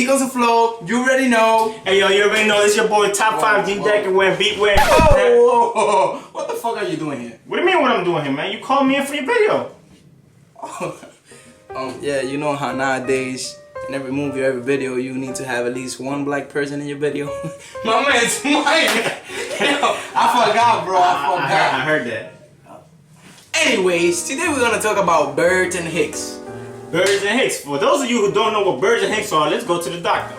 Goes the flow, you already know. Hey yo, you already know this your boy Top 5 G Jacket wearing beat wear. Oh, what the fuck are you doing here? What do you mean what I'm doing here, man? You called me in for your video. Yeah, you know how nowadays in every movie or every video you need to have at least one black person in your video. My man's Mike. I forgot, bro. I heard that. Anyways, today we're gonna talk about birds and Hicks. Birds and Hicks. For those of you who don't know what birds and Hicks are, let's go to the doctor.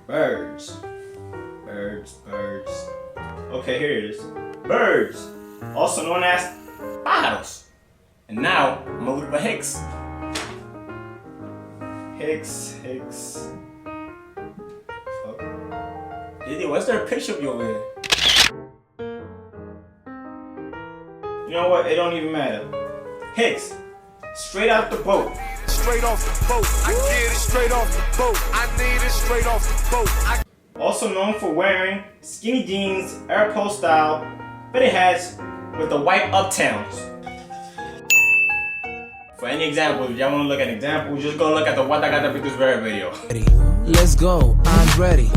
Birds. Okay, here it is. Birds, also known as pájaros. And now, I'm gonna look at Hicks. Hicks. Fuck. Diddy, what's there a picture of you over here? You know what? It don't even matter. Hicks, straight out the boat. Straight off the boat. I get it straight off the boat. I need it straight off the boat. Also known for wearing skinny jeans, airport style, fitted hats with the white uptowns. For any example, if y'all want to look at an example, just go look at the What I Got the Pictures Very video. Let's go, I'm ready.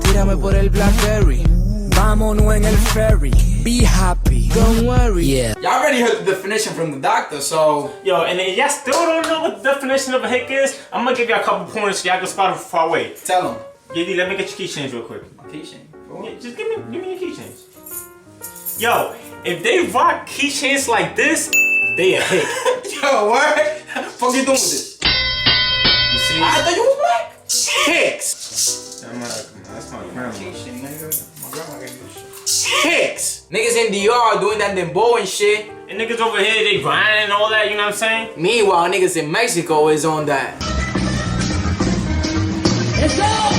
Tírame por el Blackberry. Vámonos en el ferry. Be happy, don't worry. Yeah. Y'all already heard the definition from the doctor, so. Yo, and if y'all still don't know what the definition of a hick is, I'm gonna give y'all a couple pointers so y'all can spot it from far away. Tell them. Yidi, let me get your keychains real quick. My keychain? Yeah, just give me your keychains. Yo, if they rock keychains like this, they a hick. Yo, what? Fuck you doing with this? You see? I thought you was black. Hicks. That's my grandma. Keychain, nigga. My grandma gave me this shit. Hicks. Niggas in DR doing that dembow and shit. And niggas over here, they grinding and all that, you know what I'm saying? Meanwhile, niggas in Mexico is on that. Let's go!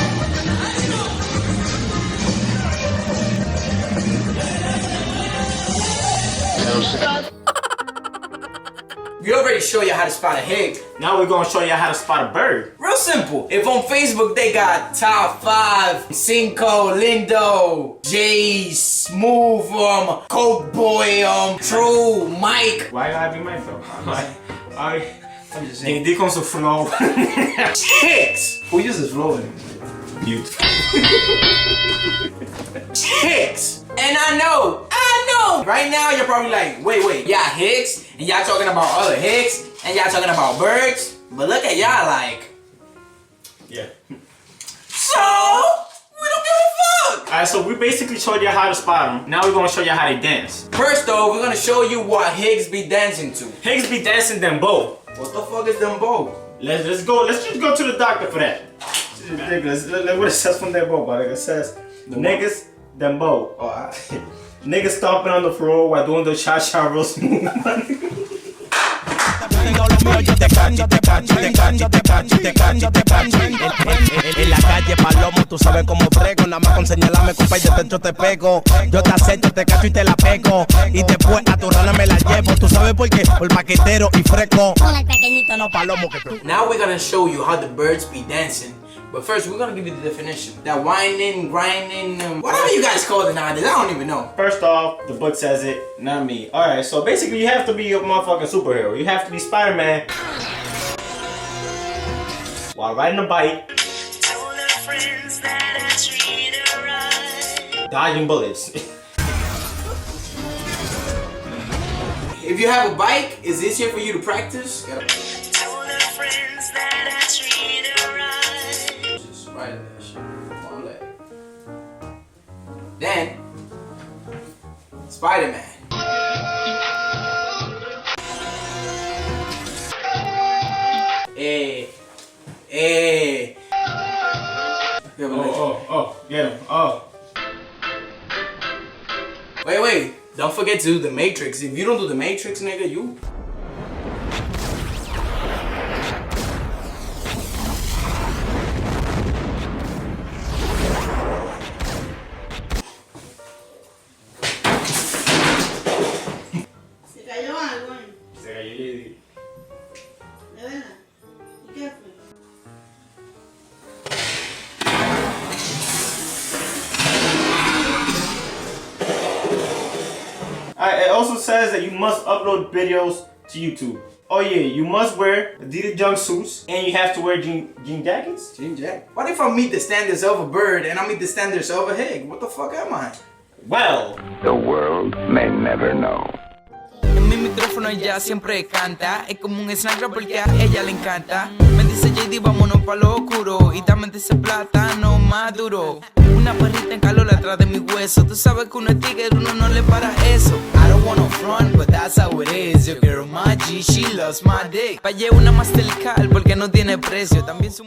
We already show you how to spot a hick. Now we're gonna show you how to spot a bird. Real simple. If on Facebook they got top 5, Cinco, Lindo, Jay, Smooth, Coke Boy, True, Mike. Why you gotta be Mike though? I'm just saying. They con su flow. Hicks. Who uses flow? You. Hicks. And I know. Right now you're probably like, wait, y'all Hicks, and y'all talking about other Hicks, and y'all talking about birds, but look at y'all like. Yeah. So, we don't give a fuck. Alright, so we basically showed you how to spot them. Now we're gonna show you how they dance. First though, we're gonna show you what Hicks be dancing to. Hicks be dancing dembow. What the fuck is dembow? Let's just go to the doctor for that. It's ridiculous. Look what it says from dembow, but it says niggas dembow. Oh, Niggas stomping on the floor while doing the cha-cha real smooth. En la calle Palomo, tú sabes cómo frego. Nada más con señalarme, compa, yo te echo, te pego. Yo te acecho, te cacho y te la pego. Y después a tu rana me la llevo. ¿Tú sabes por qué? Por paquetero y fresco. Con el pequeñito no Palomo que tú. Now we're gonna show you how the birds be dancing. But first, we're gonna give you the definition. That whining, grinding, whatever you guys call it nowadays, I don't even know. First off, the book says it, not me. Alright, so basically you have to be a motherfucking superhero. You have to be Spider-Man while riding a bike, dodging bullets. If you have a bike, it's easier for you to practice. Just ride that shit. One leg. Then, Spider-Man. Oh, get him. Oh. Wait. Don't forget to do the Matrix. If you don't do the Matrix, nigga, you... Se cayó algo, ¿eh? Se cayó Yedi. ¿De verdad? ¿Y qué fue? It also says that you must upload videos to YouTube. Oh yeah, you must wear Adidas jumpsuits and you have to wear jean jackets. Jean Jack. What if I meet the standards of a bird and I meet the standards of a Hig? What the fuck am I? Well, The world may never know. En mi micrófono ella siempre canta. Es como un snack porque a ella le encanta. Me dice JD, vámonos pa' lo oscuro. Y también dice plátano maduro. Una perrita en calor atrás de mi hueso. Tú sabes que uno es tigre, uno no le para eso. I don't wanna front, but that's how it is. Your girl, my G, she loves my dick. Pagué una Mastercard porque no tiene precio. También su